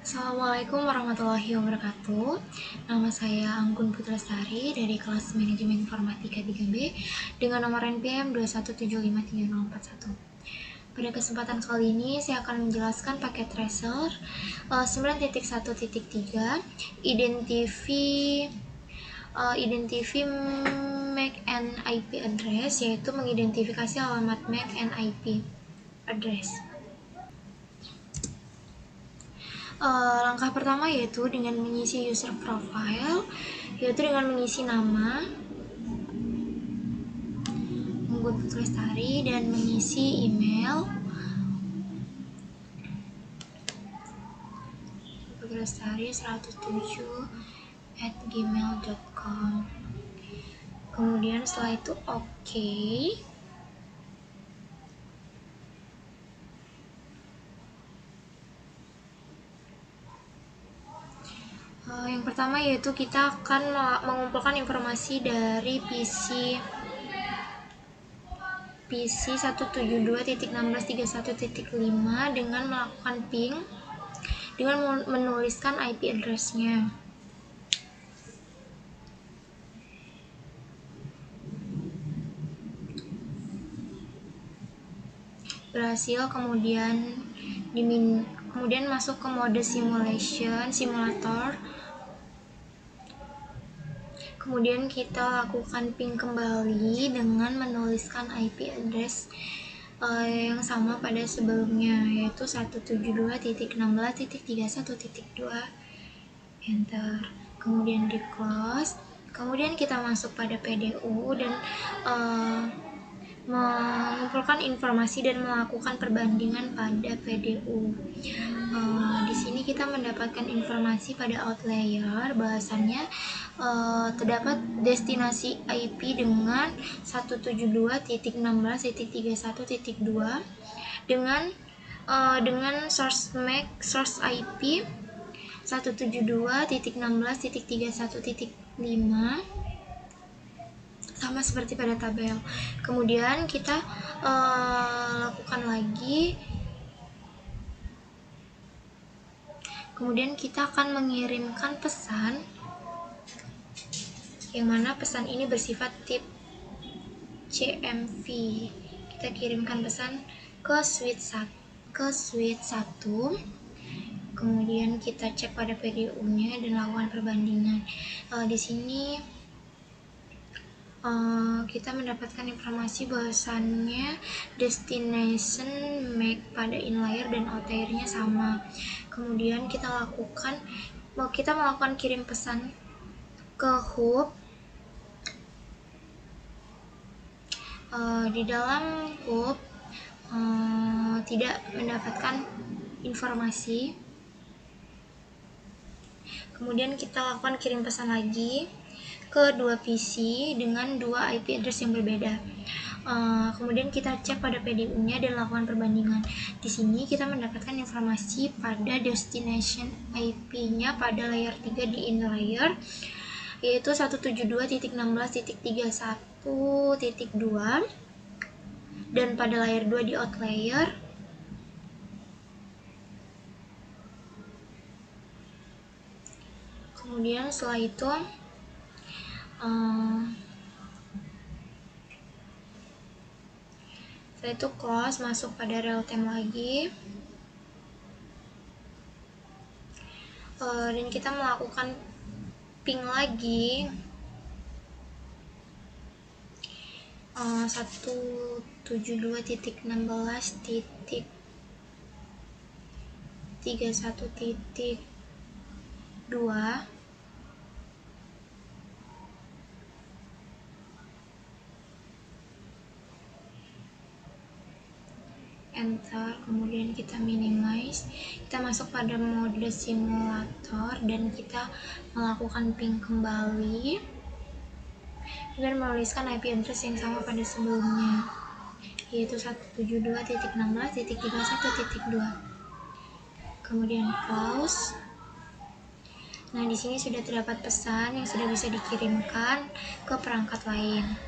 Assalamualaikum warahmatullahi wabarakatuh. Nama saya Anggun Putrastari dari kelas Manajemen Informatika 3B dengan nomor NPM 217534041. Pada kesempatan kali ini saya akan menjelaskan paket tracer 9.1.3 identify MAC and IP address, yaitu mengidentifikasi alamat MAC and IP address. Langkah pertama yaitu dengan mengisi user profile, yaitu dengan mengisi nama Anggun Putrastari dan mengisi email putrastari107@gmail.com. Kemudian setelah itu oke. Yang pertama yaitu kita akan mengumpulkan informasi dari PC 172.16.31.5 dengan melakukan ping dengan menuliskan IP address-nya. Berhasil, kemudian masuk ke mode simulator. Kemudian kita lakukan ping kembali dengan menuliskan IP address yang sama pada sebelumnya, yaitu 172.16.31.2. Enter. Kemudian di close. Kemudian kita masuk pada PDU dan mengumpulkan informasi dan melakukan perbandingan pada PDU. Di sini kita mendapatkan informasi pada outlier, bahwasannya terdapat destinasi IP dengan 172.16.31.2 dengan source MAC source IP 172.16.31.5 sama seperti pada tabel. Kemudian kita lakukan lagi. Kemudian kita akan mengirimkan pesan, yang mana pesan ini bersifat tip CMV. Kita kirimkan pesan ke suite 1. Kemudian kita cek pada PDU-nya dan lakukan perbandingan. Di sini kita mendapatkan informasi bahwasannya destination MAC pada inlier dan outlier-nya sama. Kemudian kita melakukan kirim pesan ke hub. Di dalam hub tidak mendapatkan informasi. Kemudian kita lakukan kirim pesan lagi ke dua PC dengan dua IP address yang berbeda. Kemudian kita cek pada PDU-nya dan lakukan perbandingan. Di sini kita mendapatkan informasi pada destination IP-nya pada layer 3 di inlayer, yaitu 172.16.31.2 dan pada layer 2 di outlier kemudian setelah itu close, masuk pada real time lagi, dan kita melakukan ping lagi 172.16.31.2. Enter. Kemudian kita minimize, kita masuk pada mode simulator dan kita melakukan ping kembali dan menuliskan IP address yang sama pada sebelumnya, yaitu 172.16.31.2. kemudian close. Nah, di sini sudah terdapat pesan yang sudah bisa dikirimkan ke perangkat lain.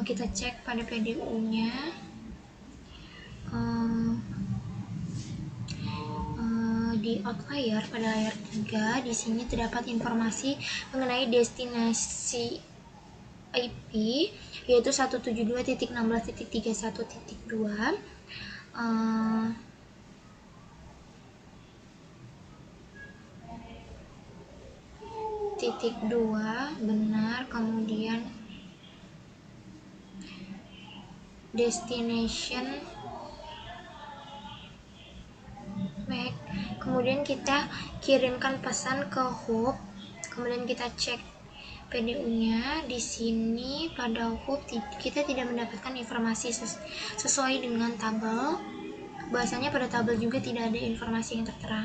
Kita cek pada PDU-nya. di outlier pada layar 3, di sini terdapat informasi mengenai destinasi IP yaitu 172.16.31.2. Titik 2 benar, kemudian destination MAC, kemudian kita kirimkan pesan ke hub, kemudian kita cek PDU-nya. Di sini pada hub kita tidak mendapatkan informasi sesuai dengan tabel. Bahasanya pada tabel juga tidak ada informasi yang tertera.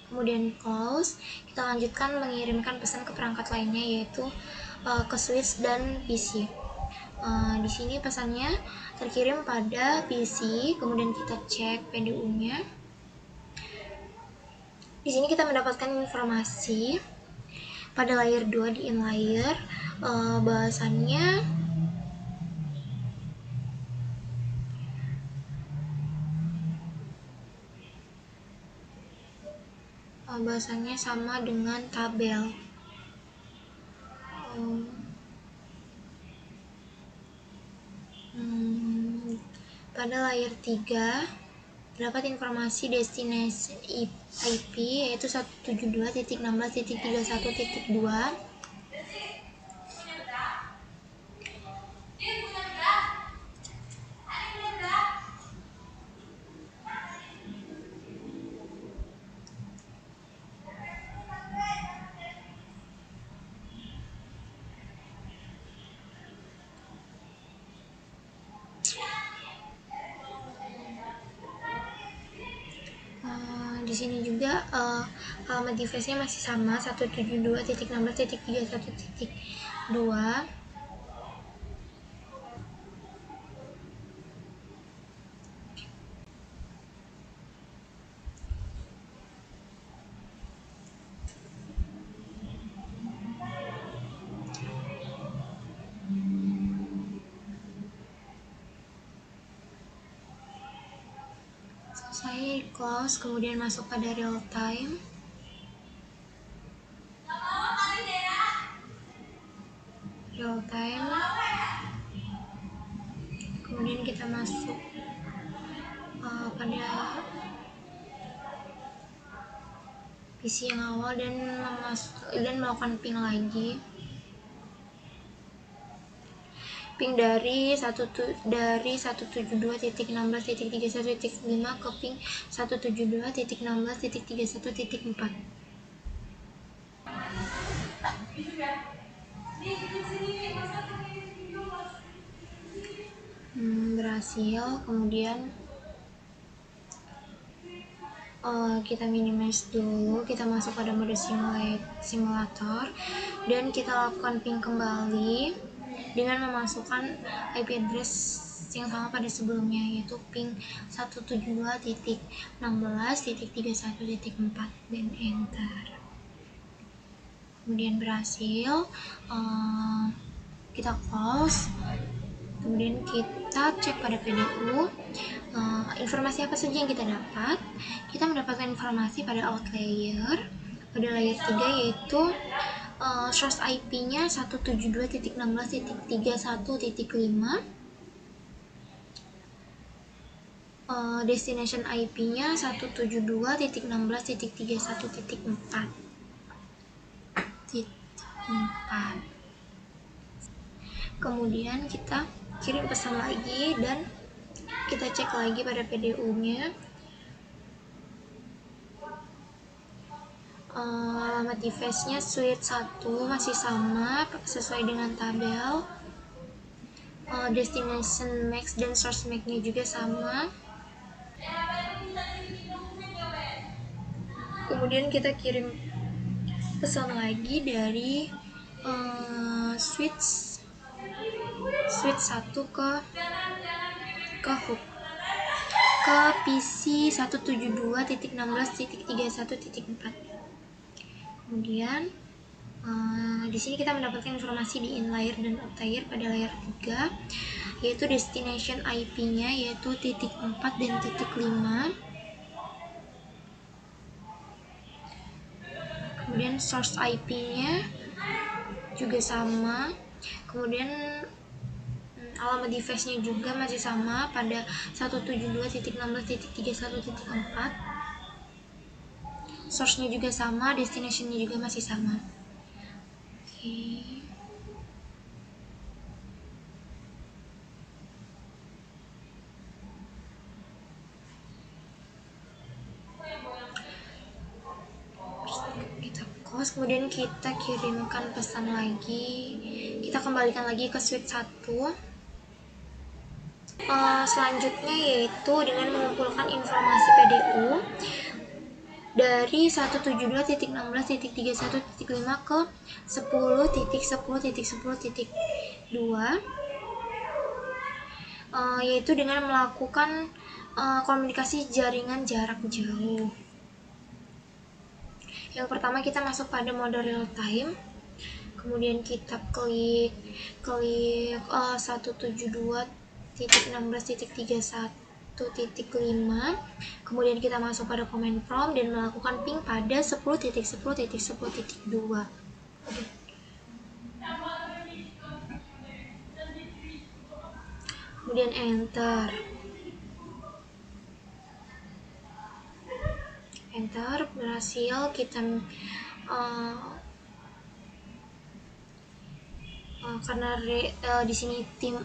Kemudian close, kita lanjutkan mengirimkan pesan ke perangkat lainnya yaitu ke switch dan PC. Di sini pesannya terkirim pada PC, kemudian kita cek PDU-nya. Di sini kita mendapatkan informasi pada layer 2 di in layer, bahasanya sama dengan tabel. Pada layer 3 terdapat informasi destinasi IP yaitu 172.16.31.2. Di sini juga alamat device-nya masih sama, 172.16.31.2. Saya close, kemudian masuk pada real time. Kemudian kita masuk pada PC yang awal dan melakukan ping lagi. Ping dari 172.16.31.5 ke ping 172.16.31.4. Berhasil. Kemudian kita minimize dulu, kita masuk pada mode simulator dan kita lakukan ping kembali dengan memasukkan IP address yang sama pada sebelumnya yaitu ping 172.16.31.4 dan enter. Kemudian berhasil, kita close, kemudian kita cek pada PDU. Informasi apa saja yang kita dapat? Kita mendapatkan informasi pada outlier pada layer 3 yaitu source IP-nya 172.16.31.5, destination IP-nya 172.16.31.4. Kemudian kita kirim pesan lagi dan kita cek lagi pada PDU-nya. Alamat device-nya switch 1 masih sama sesuai dengan tabel. Destination MAC dan source MAC-nya juga sama. Kemudian kita kirim pesan lagi dari switch 1 ke hub ke PC 172.16.31.4. Kemudian di sini kita mendapatkan informasi di in layer dan out layer pada layer 3. yaitu destination IP-nya yaitu titik 4 dan titik 5. Kemudian source IP-nya juga sama. Kemudian alamat device-nya juga masih sama pada 172.16.31.4. Source-nya juga sama, destination-nya juga masih sama. Oke. Kita close, kemudian kita kirimkan pesan lagi. Kita kembalikan lagi ke suite 1. Selanjutnya yaitu dengan mengumpulkan informasi PDU dari 172.16.31.5 ke 10.10.10.2, yaitu dengan melakukan komunikasi jaringan jarak jauh. Yang pertama kita masuk pada mode real time, kemudian kita klik 172.16.31.5, kemudian kita masuk pada command prompt dan melakukan ping pada 10.10.10.2. Kemudian enter. Berhasil. Kita karena di sini time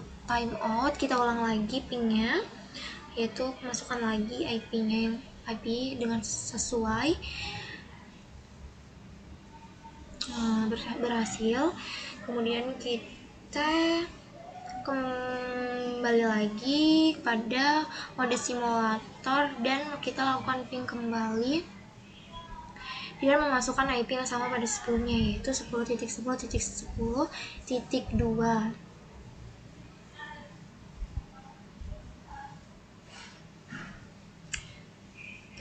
out, kita ulang lagi pingnya, yaitu masukkan lagi IP-nya yang IP dengan sesuai. Berhasil. Kemudian kita kembali lagi pada mode simulator dan kita lakukan ping kembali dengan memasukkan IP yang sama pada sebelumnya, yaitu 10.10.10.2.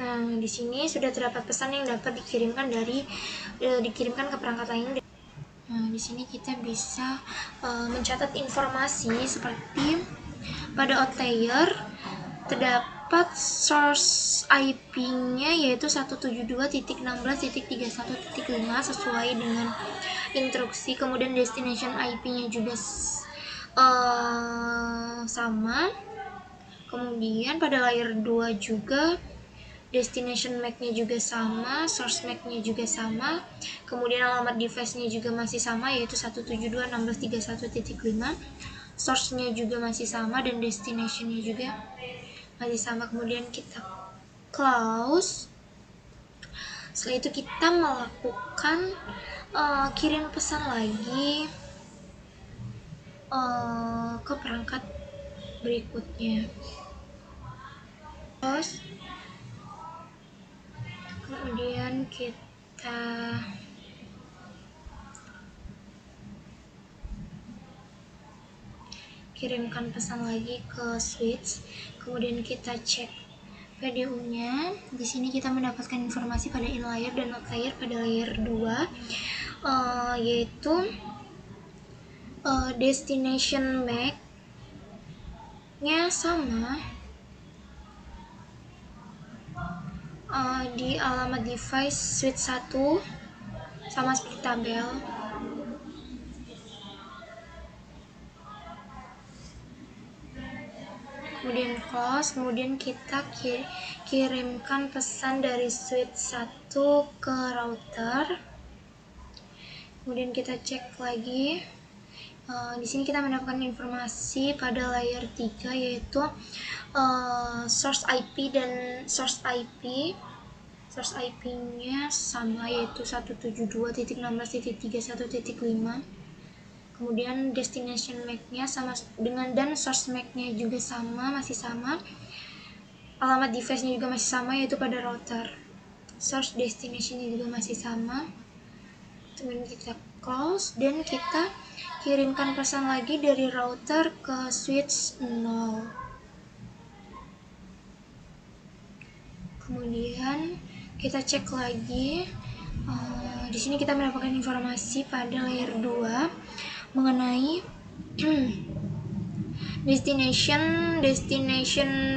Nah, di sini sudah terdapat pesan yang dapat dikirimkan ke perangkat lain. Nah, di sini kita bisa mencatat informasi seperti pada outlier terdapat source IP-nya yaitu 172.16.31.5 sesuai dengan instruksi. Kemudian destination IP-nya juga sama. Kemudian pada layer 2 juga destination MAC-nya juga sama, source MAC-nya juga sama, kemudian alamat device-nya juga masih sama yaitu 172.16.31.5, source-nya juga masih sama dan destination-nya juga masih sama. Kemudian kita close. Setelah itu kita melakukan kirim pesan lagi ke perangkat berikutnya. Terus kemudian kita kirimkan pesan lagi ke switch, kemudian kita cek PDU-nya. Di sini kita mendapatkan informasi pada in layer dan out layer pada layer 2, yaitu destination MAC-nya sama di alamat device switch 1 sama seperti tabel. Kemudian close, kemudian kita kirimkan pesan dari switch 1 ke router. Kemudian kita cek lagi. Di sini kita mendapatkan informasi pada layer 3 yaitu source IP dan source IP. Source IP-nya sama yaitu 172.16.31.5. Kemudian destination MAC-nya sama dengan dan source MAC-nya juga sama, masih sama. Alamat device-nya juga masih sama yaitu pada router. Source destination-nya juga masih sama. Kemudian kita close dan kita kirimkan pesan lagi dari router ke switch 0. Kemudian kita cek lagi. Di sini kita mendapatkan informasi pada layer 2 mengenai destination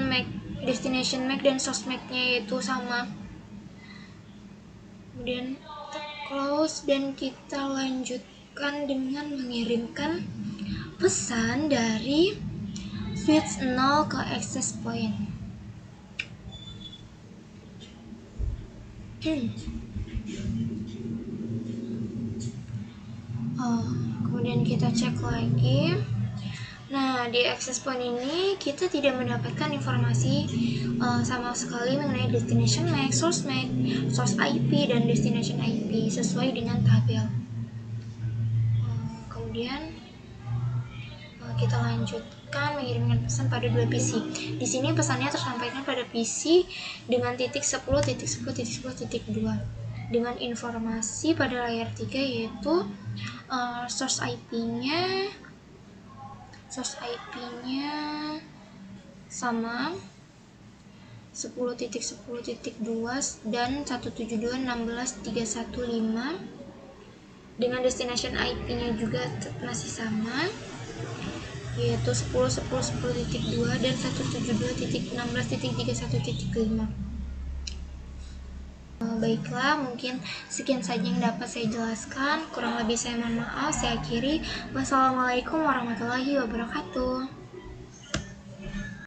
MAC dan source MAC-nya itu sama. Kemudian kita close dan kita lanjutkan dengan mengirimkan pesan dari switch 0 ke access point. Kemudian kita cek lagi. Nah, di access point ini kita tidak mendapatkan informasi sama sekali mengenai destination MAC, source IP, dan destination IP sesuai dengan tabel. Kemudian kita lanjutkan mengirimkan pesan pada 2 PC. Di sini pesannya tersampaikan pada PC dengan titik 10.10.10.2 dengan informasi pada layar 3 yaitu source IP-nya sama 10.10.2 dan 172.16.315 dengan destination IP-nya juga masih sama yaitu 10.10.10.2 dan 172.16.31.5. Baiklah, mungkin sekian saja yang dapat saya jelaskan. Kurang lebih saya mohon maaf. Saya akhiri. Wassalamualaikum warahmatullahi wabarakatuh.